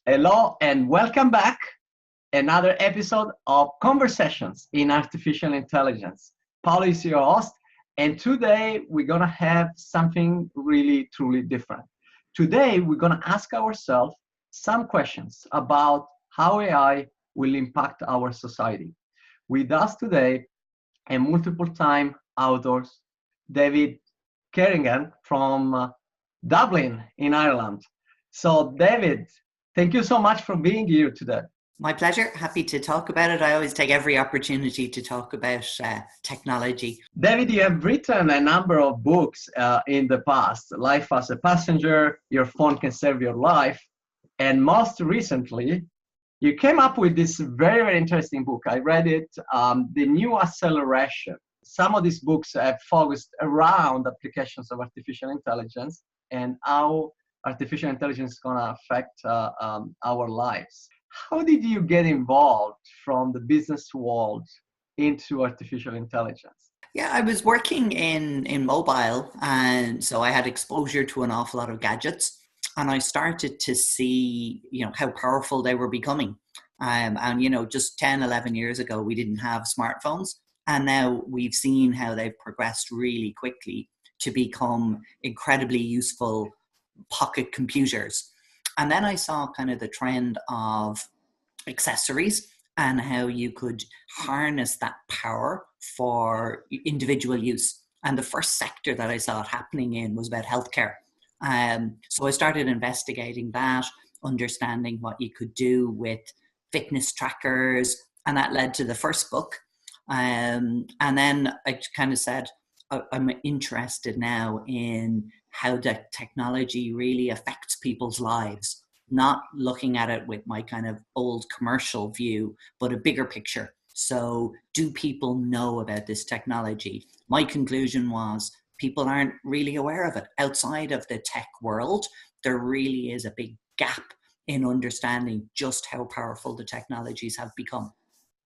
Hello and welcome back. Another episode of Conversations in Artificial Intelligence. Paolo is your host, and today we're going to have something really, truly different. Today we're going to ask ourselves some questions about how AI will impact our society. With us today, a multiple time author, David Kerrigan from Dublin in Ireland. So, David, thank you so much for being here today. My pleasure. Happy to talk about it. I always take every opportunity to talk about technology. David, you have written a number of books in the past. Life as a Passenger, Your Phone Can Save Your Life. And most recently, you came up with this very, very interesting book. I read it, The New Acceleration. Some of these books have focused around applications of artificial intelligence and how artificial intelligence is going to affect our lives. How did you get involved from the business world into artificial intelligence? Yeah, I was working in mobile, and so I had exposure to an awful lot of gadgets, and I started to see, how powerful they were becoming. And, just 10, 11 years ago, we didn't have smartphones, and now we've seen how they've progressed really quickly to become incredibly useful pocket computers. And then I saw kind of the trend of accessories and how you could harness that power for individual use. And the first sector that I saw it happening in was about healthcare. So I started investigating that, understanding what you could do with fitness trackers, and that led to the first book. And then I kind of said, I'm interested now in how the technology really affects people's lives, not looking at it with my kind of old commercial view, but a bigger picture. So do people know about this technology? My conclusion was people aren't really aware of it. Outside of the tech world, there really is a big gap in understanding just how powerful the technologies have become.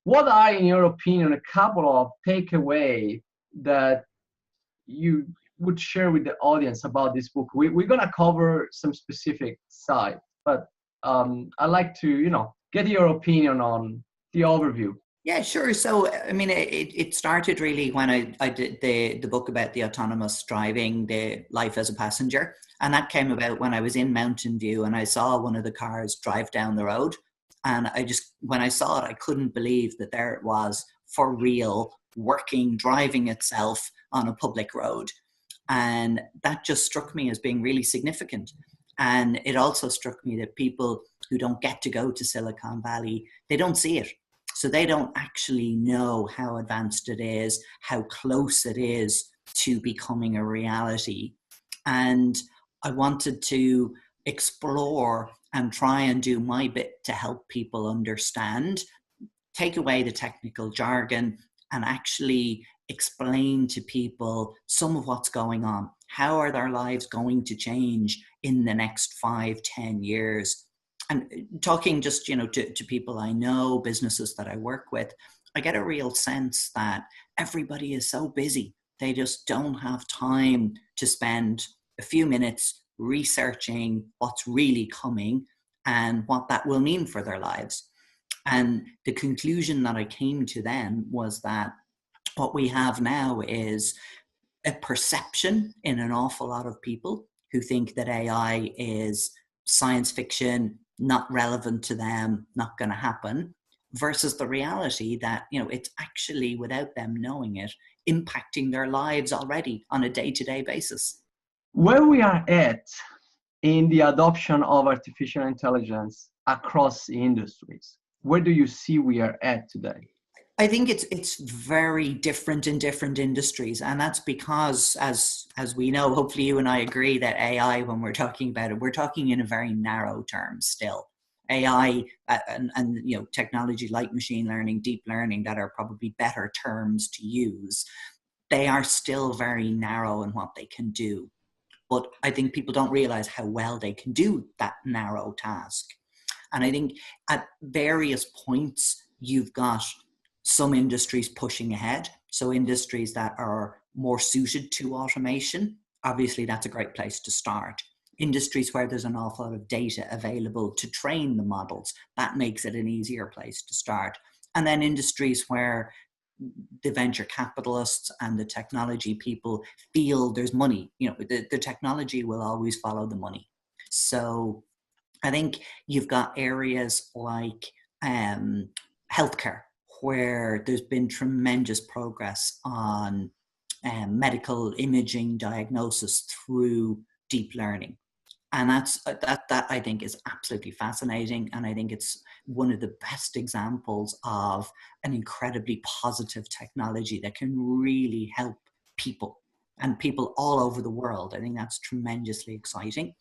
What are, in your opinion, a couple of takeaways that you would share with the audience about this book? We're going to cover some specific side, but I'd like to, get your opinion on the overview. Yeah, sure. So, I mean, it started really when I did the book about the autonomous driving, the life as a passenger. And that came about when I was in Mountain View and I saw one of the cars drive down the road. And when I saw it, I couldn't believe that there it was for real, working, driving itself on a public road. And that just struck me as being really significant. And it also struck me that people who don't get to go to Silicon Valley, they don't see it. So they don't actually know how advanced it is, how close it is to becoming a reality. And I wanted to explore and try and do my bit to help people understand, take away the technical jargon, and actually explain to people some of what's going on. How are their lives going to change in the next 5, 10 years? And talking just, to people I know, businesses that I work with, I get a real sense that everybody is so busy. They just don't have time to spend a few minutes researching what's really coming and what that will mean for their lives. And the conclusion that I came to then was that what we have now is a perception in an awful lot of people who think that AI is science fiction, not relevant to them, not going to happen, versus the reality that, it's actually, without them knowing it, impacting their lives already on a day-to-day basis. Where we are at in the adoption of artificial intelligence across industries, where do you see we are at today? I think it's very different in different industries, and that's because, as we know, hopefully you and I agree that AI, when we're talking about it, we're talking in a very narrow term still. AI and technology like machine learning, deep learning, that are probably better terms to use. They are still very narrow in what they can do, but I think people don't realize how well they can do that narrow task. And I think at various points you've got some industries pushing ahead. So industries that are more suited to automation, obviously that's a great place to start. Industries where there's an awful lot of data available to train the models, that makes it an easier place to start. And then industries where the venture capitalists and the technology people feel there's money, the technology will always follow the money. So I think you've got areas like healthcare, where there's been tremendous progress on medical imaging diagnosis through deep learning. And that I think is absolutely fascinating. And I think it's one of the best examples of an incredibly positive technology that can really help people, and people all over the world. I think that's tremendously exciting.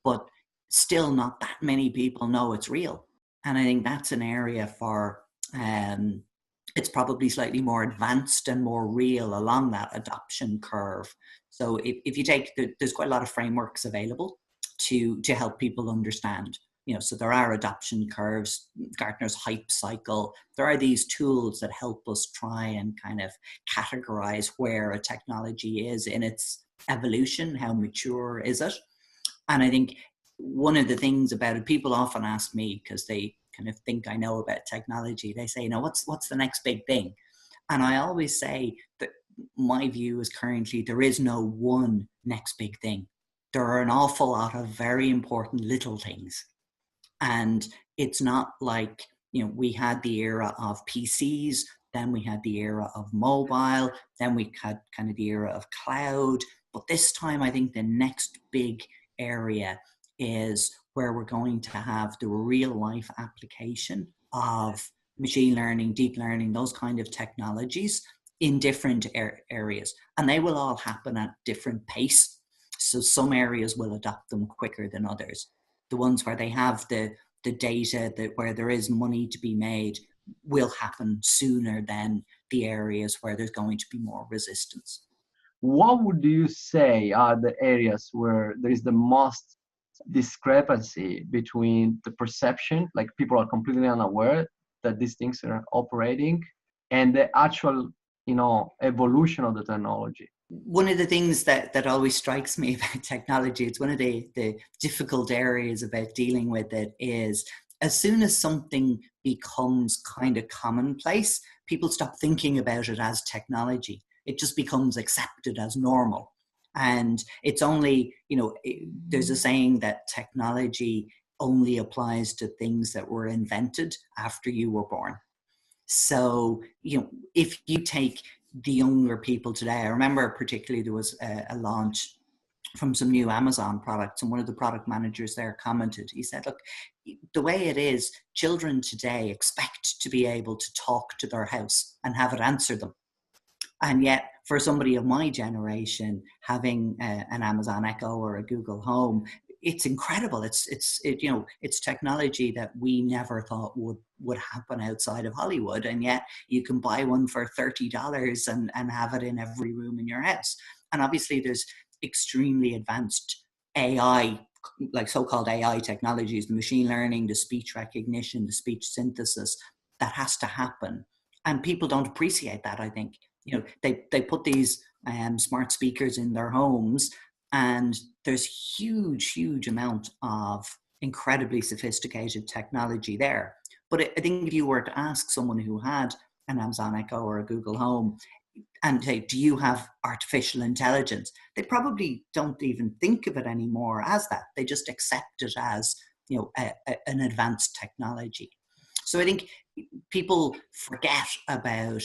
But still not that many people know it's real. And I think that's an area for, it's probably slightly more advanced and more real along that adoption curve. So if you take, there's quite a lot of frameworks available to help people understand. So there are adoption curves, Gartner's hype cycle. There are these tools that help us try and kind of categorize where a technology is in its evolution, how mature is it. And I think one of the things about it, people often ask me, because they kind of think I know about technology, they say, what's the next big thing? And I always say that my view is currently there is no one next big thing. There are an awful lot of very important little things. And it's not like, we had the era of PCs, then we had the era of mobile, then we had kind of the era of cloud. But this time, I think the next big area is where we're going to have the real life application of machine learning, deep learning, those kind of technologies in different areas. And they will all happen at different pace. So some areas will adopt them quicker than others. The ones where they have the data, where there is money to be made, will happen sooner than the areas where there's going to be more resistance. What would you say are the areas where there is the most discrepancy between the perception, like people are completely unaware that these things are operating, and the actual, evolution of the technology? One of the things that always strikes me about technology, it's one of the difficult areas about dealing with it, is as soon as something becomes kind of commonplace, people stop thinking about it as technology. It just becomes accepted as normal. And it's only, there's a saying that technology only applies to things that were invented after you were born. So, if you take the younger people today, I remember particularly there was a launch from some new Amazon products, and one of the product managers there commented, he said, look, the way it is, children today expect to be able to talk to their house and have it answer them. And yet for somebody of my generation, having an Amazon Echo or a Google Home, it's incredible. It's technology that we never thought would happen outside of Hollywood. And yet you can buy one for $30 and have it in every room in your house. And obviously there's extremely advanced AI, like so-called AI technologies, the machine learning, the speech recognition, the speech synthesis, that has to happen. And people don't appreciate that, I think. They put these smart speakers in their homes, and there's huge amount of incredibly sophisticated technology there. But I think if you were to ask someone who had an Amazon Echo or a Google Home and say, do you have artificial intelligence? They probably don't even think of it anymore as that. They just accept it as, an advanced technology. So I think people forget about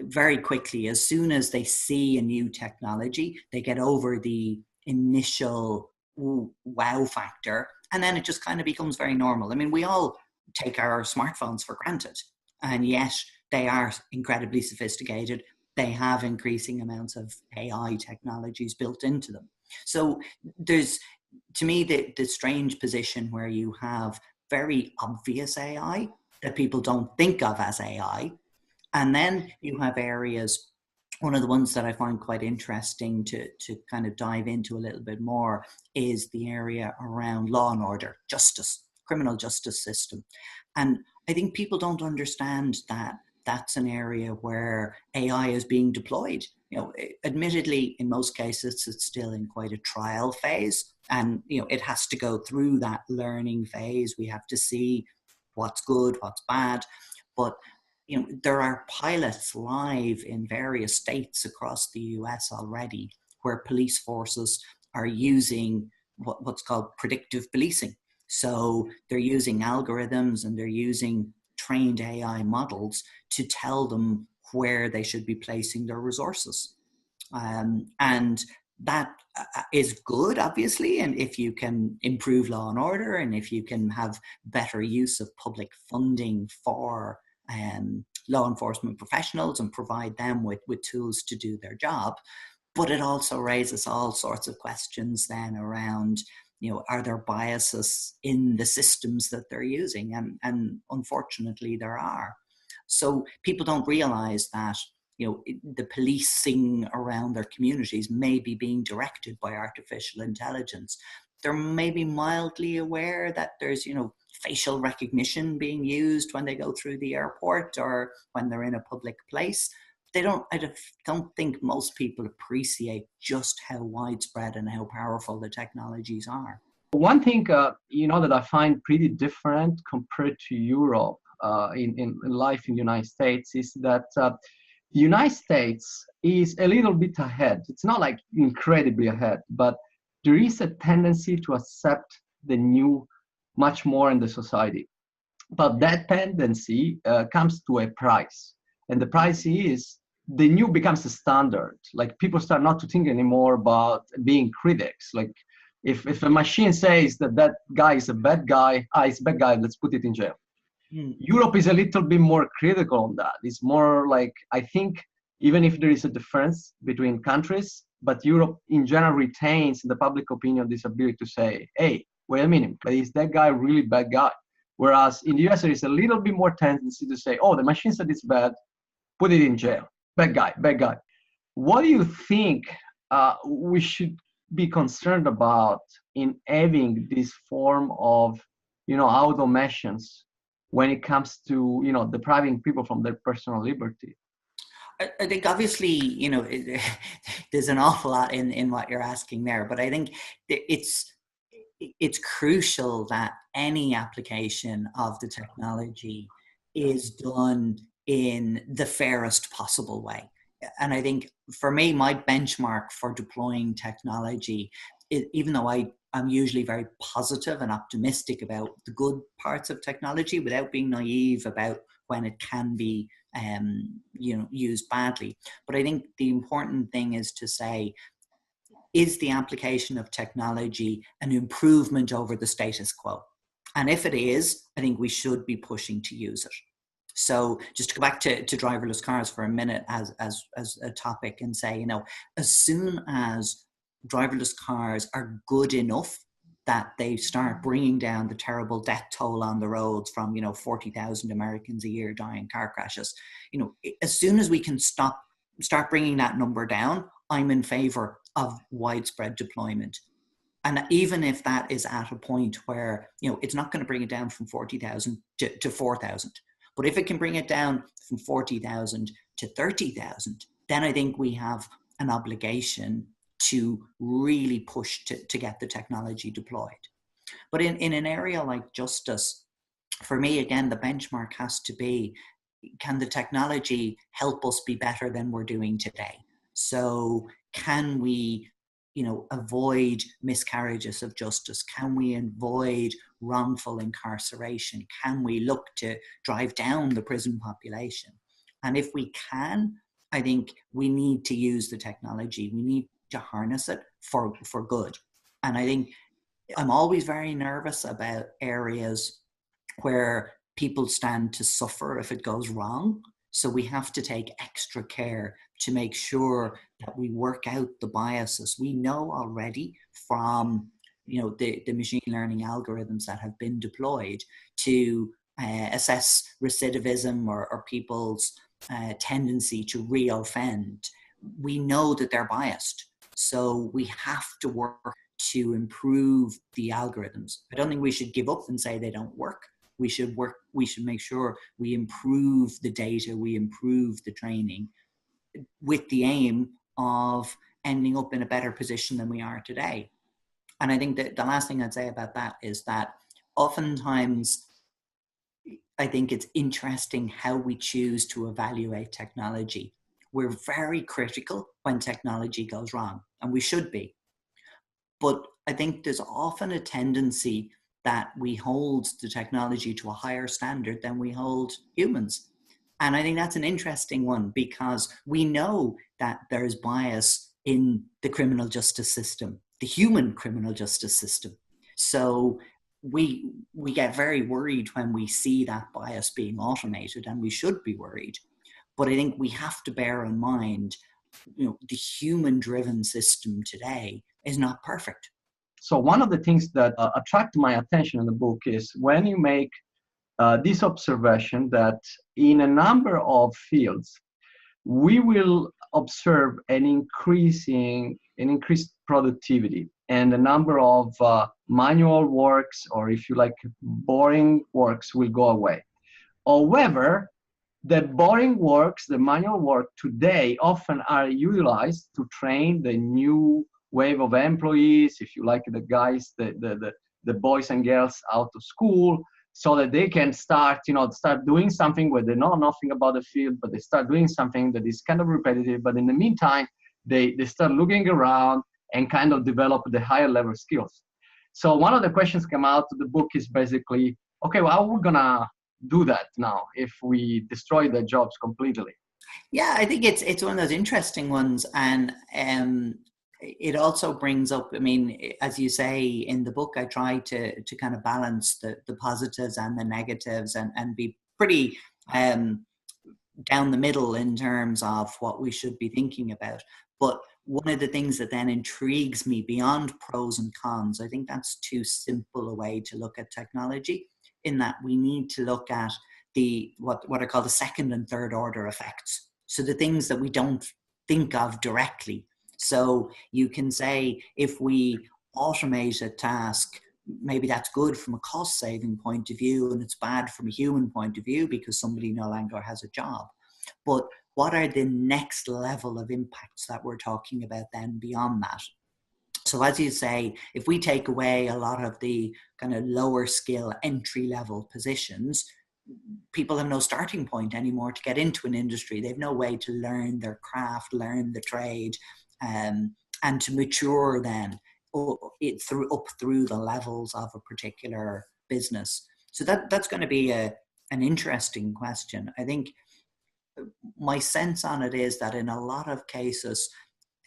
very quickly, as soon as they see a new technology, they get over the initial wow factor, and then it just kind of becomes very normal. I mean, we all take our smartphones for granted, and yet they are incredibly sophisticated. They have increasing amounts of AI technologies built into them. So there's, to me, the strange position where you have very obvious AI that people don't think of as AI. And then you have areas, one of the ones that I find quite interesting to kind of dive into a little bit more is the area around law and order, justice, criminal justice system. And I think people don't understand that that's an area where AI is being deployed. Admittedly, in most cases, it's still in quite a trial phase, And, it has to go through that learning phase. We have to see what's good, what's bad. But, there are pilots live in various states across the US already where police forces are using what's called predictive policing. So they're using algorithms and they're using trained AI models to tell them where they should be placing their resources. And that is good, obviously. And if you can improve law and order, and if you can have better use of public funding for law enforcement professionals and provide them with tools to do their job. But it also raises all sorts of questions then around, are there biases in the systems that they're using? And unfortunately, there are. So people don't realize that, the policing around their communities may be being directed by artificial intelligence. They're maybe mildly aware that there's, facial recognition being used when they go through the airport or when they're in a public place. I don't think most people appreciate just how widespread and how powerful the technologies are. One thing, that I find pretty different compared to Europe in life in the United States is that the United States is a little bit ahead. It's not like incredibly ahead, but there is a tendency to accept the new much more in the society. But that tendency comes to a price. And the price is the new becomes a standard. Like people start not to think anymore about being critics. Like if a machine says that guy is a bad guy, he's a bad guy, let's put it in jail. Europe is a little bit more critical on that. It's more like, I think, even if there is a difference between countries, but Europe in general retains in the public opinion this ability to say, hey, wait a minute, but is that guy really bad guy? Whereas in the US, there is a little bit more tendency to say, oh, the machine said it's bad, put it in jail. Bad guy, bad guy. What do you think we should be concerned about in having this form of, automations when it comes to, depriving people from their personal liberty? I think obviously, there's an awful lot in what you're asking there, but I think it's crucial that any application of the technology is done in the fairest possible way. And I think for me, my benchmark for deploying technology, even though I'm usually very positive and optimistic about the good parts of technology without being naive about when it can be used badly. But I think the important thing is to say, is the application of technology an improvement over the status quo? And if it is, I think we should be pushing to use it. So just to go back to driverless cars for a minute as a topic and say, as soon as driverless cars are good enough that they start bringing down the terrible death toll on the roads from, 40,000 Americans a year dying in car crashes, as soon as we can start bringing that number down, I'm in favor of widespread deployment. And even if that is at a point where, it's not going to bring it down from 40,000 to 4,000, but if it can bring it down from 40,000 to 30,000, then I think we have an obligation to really push to get the technology deployed. But in an area like justice, for me, again, the benchmark has to be, can the technology help us be better than we're doing today? So can we, avoid miscarriages of justice? Can we avoid wrongful incarceration? Can we look to drive down the prison population? And if we can, I think we need to use the technology. We need to harness it for good. And I think I'm always very nervous about areas where people stand to suffer if it goes wrong. So we have to take extra care to make sure that we work out the biases. We know already from the machine learning algorithms that have been deployed to assess recidivism or people's tendency to reoffend. We know that they're biased. So we have to work to improve the algorithms. I don't think we should give up and say they don't work. We should make sure we improve the data, we improve the training with the aim of ending up in a better position than we are today. And I think that the last thing I'd say about that is that oftentimes I think it's interesting how we choose to evaluate technology. We're very critical when technology goes wrong, and we should be. But I think there's often a tendency that we hold the technology to a higher standard than we hold humans. And I think that's an interesting one, because we know that there's bias in the criminal justice system, the human criminal justice system. So we get very worried when we see that bias being automated, and we should be worried. But I think we have to bear in mind, the human-driven system today is not perfect. So one of the things that attracted my attention in the book is when you make this observation that in a number of fields, we will observe an increased productivity, and the number of manual works, or if you like, boring works, will go away. However, the boring works, the manual work today often are utilized to train the new wave of employees, if you like, the guys, the boys and girls out of school, so that they can start doing something where they know nothing about the field, but they start doing something that is kind of repetitive. But in the meantime, they start looking around and kind of develop the higher level skills. So one of the questions come out of the book is basically, okay, well, how are we gonna do that now if we destroy their jobs completely? Yeah, I think it's one of those interesting ones, and it also brings up, I mean, as you say in the book, I try to kind of balance the positives and the negatives, and be pretty down the middle in terms of what we should be thinking about. But one of the things that then intrigues me beyond pros and cons, I think that's too simple a way to look at technology, in that we need to look at what I call the second and third order effects. So the things that we don't think of directly. So you can say, if we automate a task, maybe that's good from a cost saving point of view, and it's bad from a human point of view because somebody no longer has a job. But what are the next level of impacts that we're talking about then beyond that? So as you say, if we take away a lot of the kind of lower skill entry level positions, people have no starting point anymore to get into an industry. They've no way to learn their craft, learn the trade, and to mature then up through the levels of a particular business. So that's going to be an interesting question. I think my sense on it is that in a lot of cases,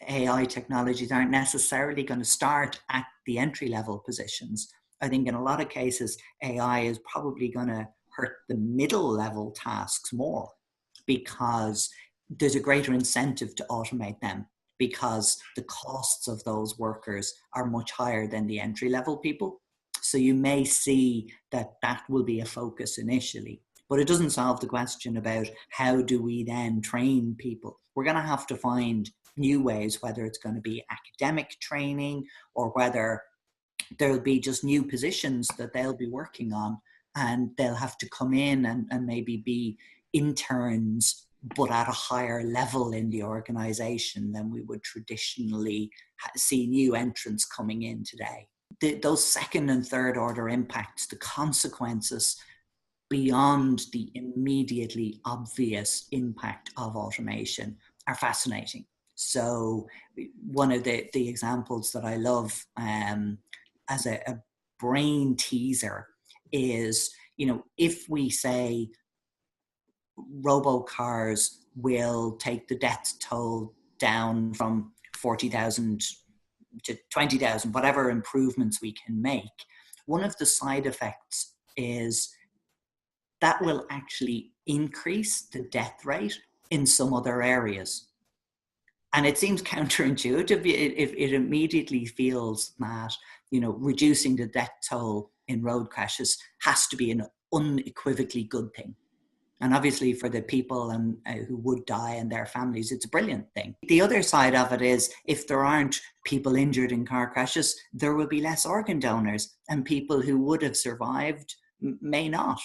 AI technologies aren't necessarily going to start at the entry level positions. I think in a lot of cases, AI is probably going to hurt the middle level tasks more, because there's a greater incentive to automate them, because the costs of those workers are much higher than the entry level people. So you may see that will be a focus initially, but it doesn't solve the question about how do we then train people. We're going to have to find new ways, whether it's going to be academic training or whether there'll be just new positions that they'll be working on, and they'll have to come in and maybe be interns, but at a higher level in the organization than we would traditionally see new entrants coming in today. Those second and third order impacts, the consequences beyond the immediately obvious impact of automation, are fascinating. So one of the examples that I love as a brain teaser is, if we say robocars will take the death toll down from 40,000 to 20,000, whatever improvements we can make, one of the side effects is that will actually increase the death rate in some other areas. And it seems counterintuitive. It immediately feels that, reducing the death toll in road crashes has to be an unequivocally good thing. And obviously for the people who would die and their families, it's a brilliant thing. The other side of it is, if there aren't people injured in car crashes, there will be less organ donors, and people who would have survived may not.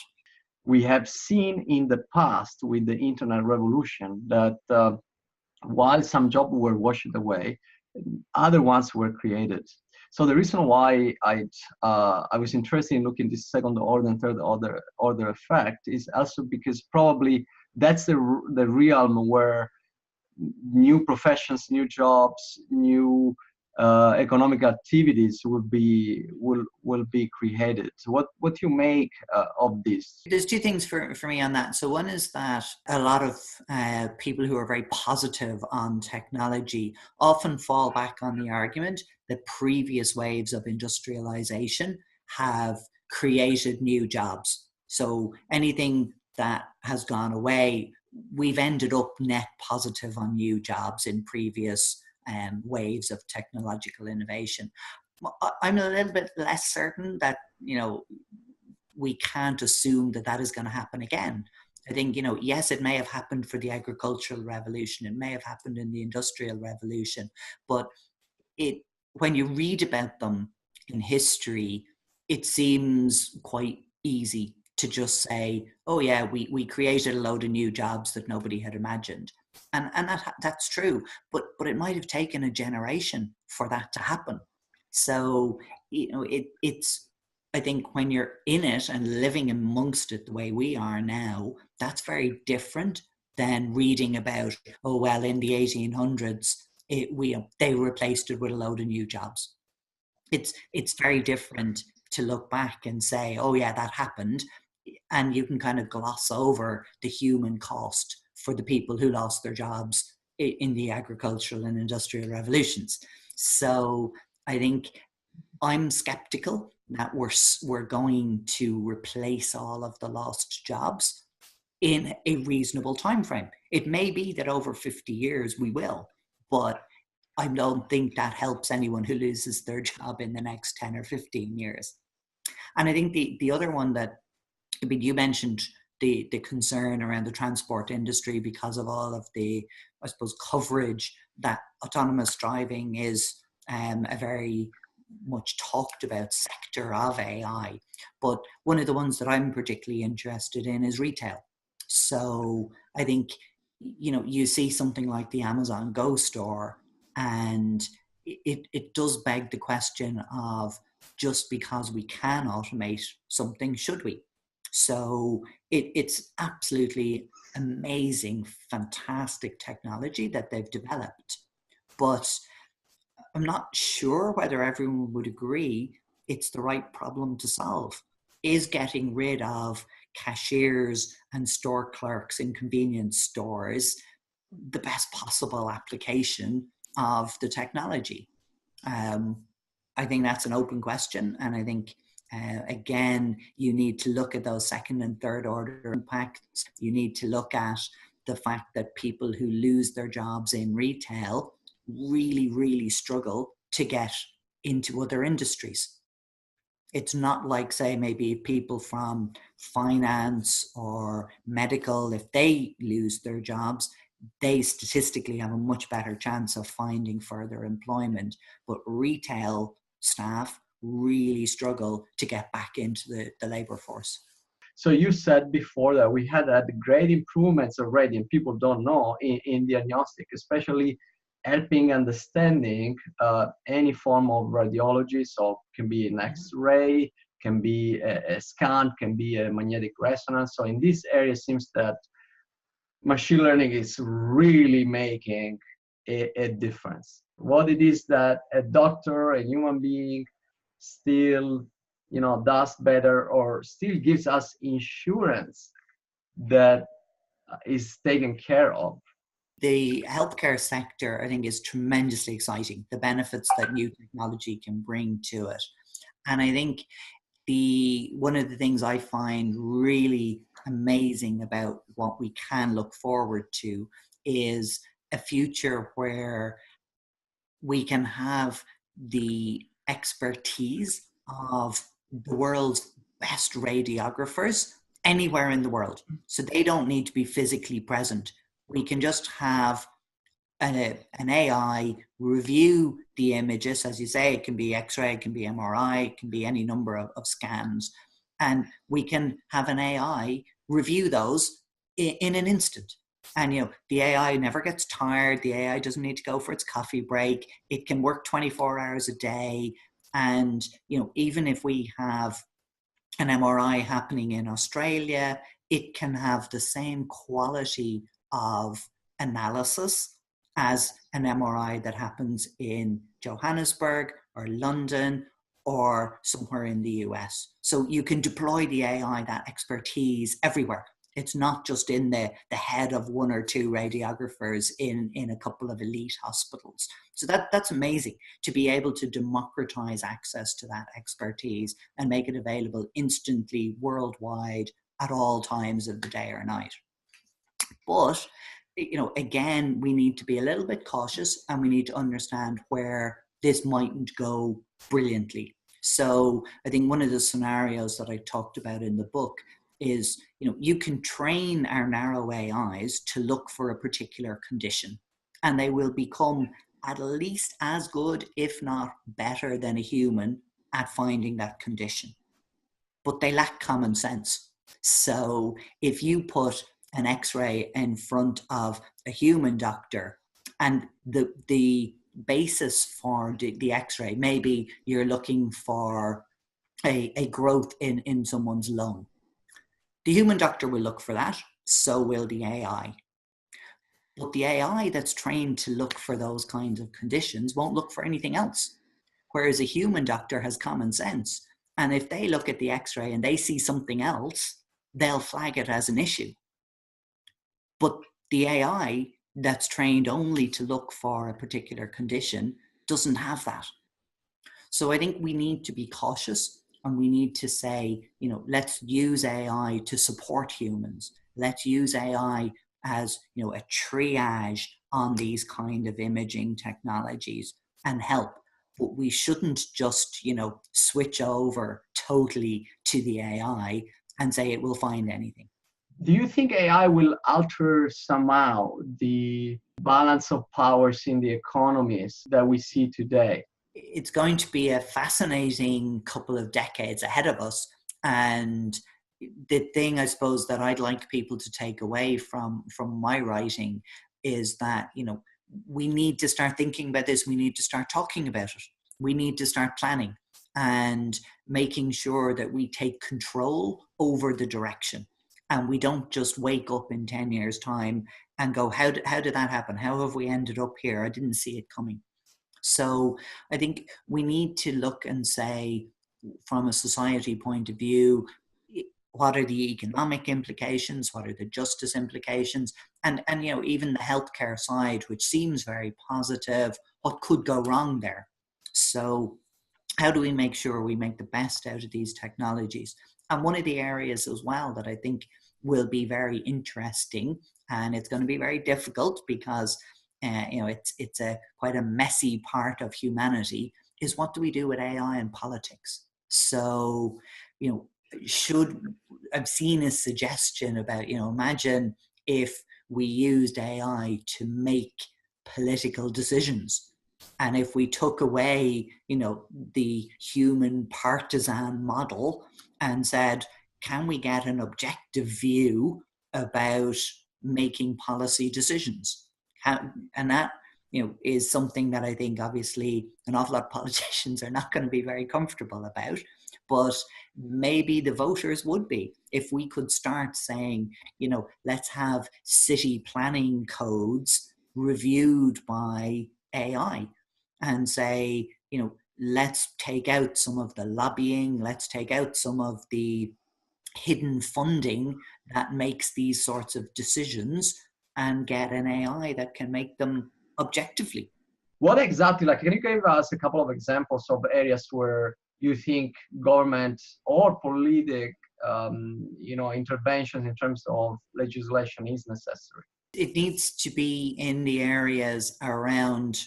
We have seen in the past with the internet revolution that while some jobs were washed away, other ones were created. So the reason why I was interested in looking this second order and third order effect is also because probably that's the realm where new professions, new jobs, new economic activities will be created. So what do you make of this? There's two things for me on that. So one is that a lot of people who are very positive on technology often fall back on the argument that previous waves of industrialization have created new jobs. So anything that has gone away, we've ended up net positive on new jobs in previous waves of technological innovation. I'm a little bit less certain that, we can't assume that that is going to happen again. I think, yes, it may have happened for the agricultural revolution. It may have happened in the industrial revolution, but when you read about them in history, it seems quite easy to just say, oh yeah, we created a load of new jobs that nobody had imagined. And that's true, but it might have taken a generation for that to happen. So, it's, I think when you're in it and living amongst it the way we are now, that's very different than reading about, oh, well, in the 1800s, they replaced it with a load of new jobs. It's very different to look back and say, oh yeah, that happened. And you can kind of gloss over the human cost for the people who lost their jobs in the agricultural and industrial revolutions. So I think I'm skeptical that we're going to replace all of the lost jobs in a reasonable time frame. It may be that over 50 years we will, but I don't think that helps anyone who loses their job in the next 10 or 15 years. And I think the other one that, you mentioned the concern around the transport industry because of all of the, I suppose, coverage that autonomous driving is a very much talked about sector of AI. But one of the ones that I'm particularly interested in is retail. So I think, you see something like the Amazon Go store, and it does beg the question of, just because we can automate something, should we? So it's absolutely amazing, fantastic technology that they've developed. But I'm not sure whether everyone would agree it's the right problem to solve. Is getting rid of cashiers and store clerks in convenience stores the best possible application of the technology? I think that's an open question. And I think, again, you need to look at those second and third order impacts. You need to look at the fact that people who lose their jobs in retail really, really struggle to get into other industries. It's not like, say, maybe people from finance or medical, if they lose their jobs, they statistically have a much better chance of finding further employment. But retail staff really struggle to get back into the labor force. So you said before that we had great improvements already, and people don't know in diagnostic, especially helping understanding any form of radiology. So can be an X-ray, can be a scan, can be a magnetic resonance. So in this area, it seems that machine learning is really making a difference. What it is that a doctor, a human being, still does better, or still gives us insurance that is taken care of. The healthcare sector, I think, is tremendously exciting, the benefits that new technology can bring to it. And I think one of the things I find really amazing about what we can look forward to is a future where we can have the expertise of the world's best radiographers anywhere in the world. So they don't need to be physically present. We can just have an AI review the images. As you say, it can be X-ray, it can be MRI, it can be any number of scans. And we can have an AI review those in an instant. And, the AI never gets tired. The AI doesn't need to go for its coffee break. It can work 24 hours a day. And, even if we have an MRI happening in Australia, it can have the same quality of analysis as an MRI that happens in Johannesburg or London or somewhere in the US. So you can deploy the AI, that expertise, everywhere. It's not just in the head of one or two radiographers in a couple of elite hospitals. So that's amazing to be able to democratize access to that expertise and make it available instantly worldwide at all times of the day or night. But, again, we need to be a little bit cautious, and we need to understand where this mightn't go brilliantly. So I think one of the scenarios that I talked about in the book is, you can train our narrow AIs to look for a particular condition, and they will become at least as good, if not better than a human at finding that condition. But they lack common sense. So if you put an X-ray in front of a human doctor, and the basis for the X-ray, maybe you're looking for a growth in someone's lung. The human doctor will look for that, so will the AI. But the AI that's trained to look for those kinds of conditions won't look for anything else. Whereas a human doctor has common sense. And if they look at the X-ray and they see something else, they'll flag it as an issue. But the AI that's trained only to look for a particular condition doesn't have that. So I think we need to be cautious, and we need to say, let's use AI to support humans. Let's use AI as, a triage on these kind of imaging technologies and help. But we shouldn't just, switch over totally to the AI and say it will find anything. Do you think AI will alter somehow the balance of powers in the economies that we see today? It's going to be a fascinating couple of decades ahead of us. And the thing, I suppose, that I'd like people to take away from my writing is that, we need to start thinking about this. We need to start talking about it. We need to start planning and making sure that we take control over the direction. And we don't just wake up in 10 years' time and go, how did that happen? How have we ended up here? I didn't see it coming. So I think we need to look and say, from a society point of view, what are the economic implications? What are the justice implications? And even the healthcare side, which seems very positive, what could go wrong there? So how do we make sure we make the best out of these technologies? And one of the areas as well that I think will be very interesting, and it's going to be very difficult because it's quite a messy part of humanity, is what do we do with AI in politics? So, I've seen a suggestion about, imagine if we used AI to make political decisions. And if we took away, the human partisan model and said, can we get an objective view about making policy decisions? And that, is something that I think obviously an awful lot of politicians are not going to be very comfortable about, but maybe the voters would be, if we could start saying, let's have city planning codes reviewed by AI and say, let's take out some of the lobbying, let's take out some of the hidden funding that makes these sorts of decisions, and get an AI that can make them objectively. What exactly, can you give us a couple of examples of areas where you think government or politic, interventions in terms of legislation is necessary? It needs to be in the areas around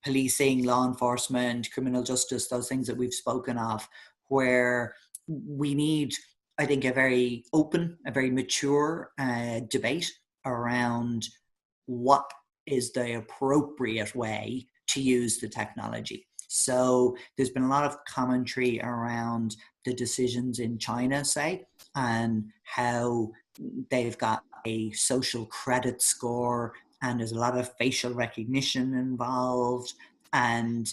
policing, law enforcement, criminal justice, those things that we've spoken of, where we need, I think, a very open, a very mature debate around what is the appropriate way to use the technology. So there's been a lot of commentary around the decisions in China, say, and how they've got a social credit score, and there's a lot of facial recognition involved. And,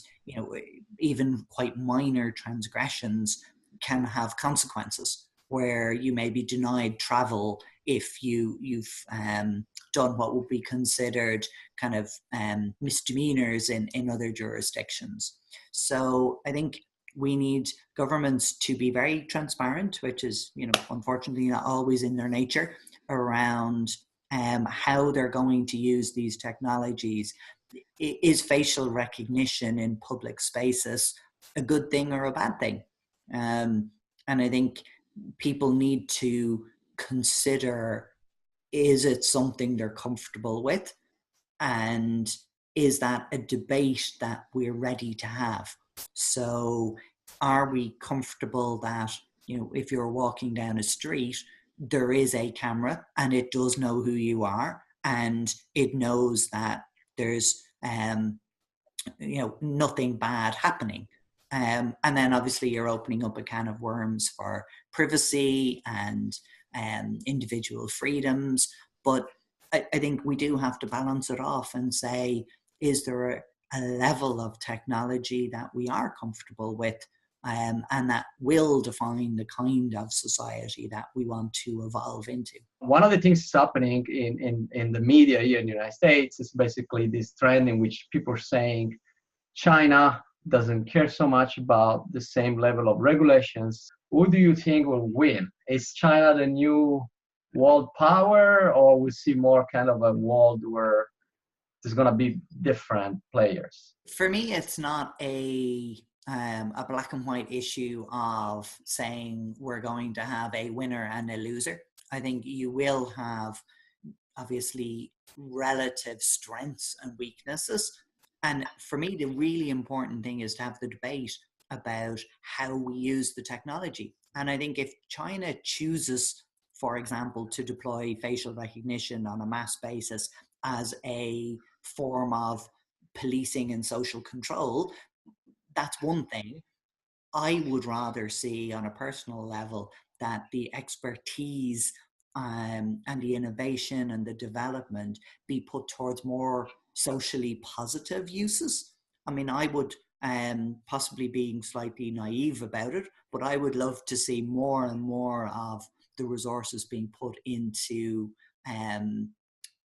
even quite minor transgressions can have consequences, where you may be denied travel if you've done what would be considered kind of misdemeanors in other jurisdictions. So I think we need governments to be very transparent, which is, unfortunately not always in their nature, around how they're going to use these technologies. Is facial recognition in public spaces a good thing or a bad thing? And I think people need to consider, is it something they're comfortable with? And is that a debate that we're ready to have? So are we comfortable that, if you're walking down a street, there is a camera and it does know who you are, and it knows that there's nothing bad happening. And then obviously you're opening up a can of worms for privacy and individual freedoms. But I think we do have to balance it off and say, is there a level of technology that we are comfortable with, and that will define the kind of society that we want to evolve into? One of the things that's happening in the media here in the United States is basically this trend in which people are saying China doesn't care so much about the same level of regulations. Who do you think will win? Is China the new world power, or we see more kind of a world where there's going to be different players? For me, it's not a black and white issue of saying we're going to have a winner and a loser. I think you will have, obviously, relative strengths and weaknesses. And for me, the really important thing is to have the debate about how we use the technology. And I think if China chooses, for example, to deploy facial recognition on a mass basis as a form of policing and social control, that's one thing. I would rather see, on a personal level, that the expertise and the innovation and the development be put towards more socially positive uses. I mean, I would, possibly being slightly naive about it, but I would love to see more and more of the resources being put into, say,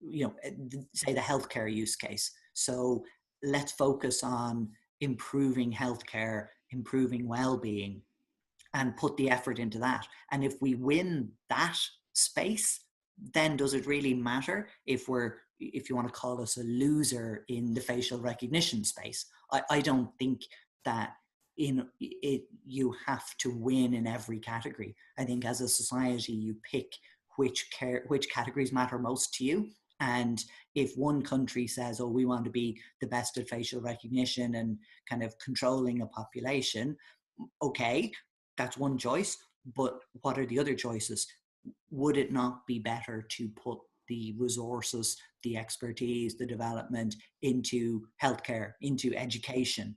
the healthcare use case. So let's focus on improving healthcare, improving well-being, and put the effort into that. And if we win that space, then does it really matter if you want to call us a loser in the facial recognition space? I don't think that you have to win in every category. I think as a society, you pick which categories matter most to you. And if one country says, oh, we want to be the best at facial recognition and kind of controlling a population, okay, that's one choice. But what are the other choices? Would it not be better to put the resources, the expertise, the development into healthcare, into education,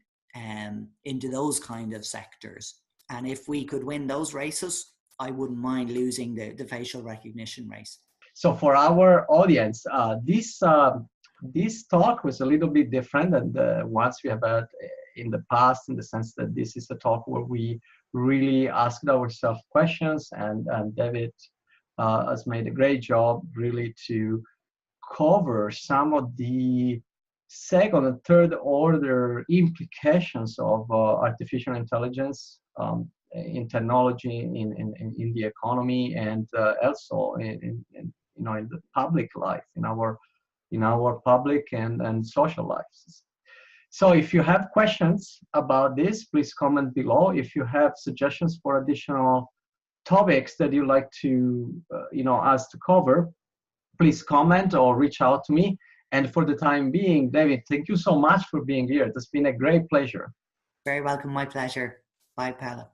into those kind of sectors? And if we could win those races, I wouldn't mind losing the facial recognition race. So for our audience, this talk was a little bit different than the ones we have had in the past, in the sense that this is a talk where we really asked ourselves questions, and David has made a great job really to cover some of the second and third order implications of artificial intelligence in technology, in the economy, and also in the public life, in our public and social lives. So if you have questions about this, please comment below. If you have suggestions for additional topics that you'd like to us to cover, please comment or reach out to me. And for the time being, David, thank you so much for being here. It's been a great pleasure. Very welcome. My pleasure. Bye, Paolo.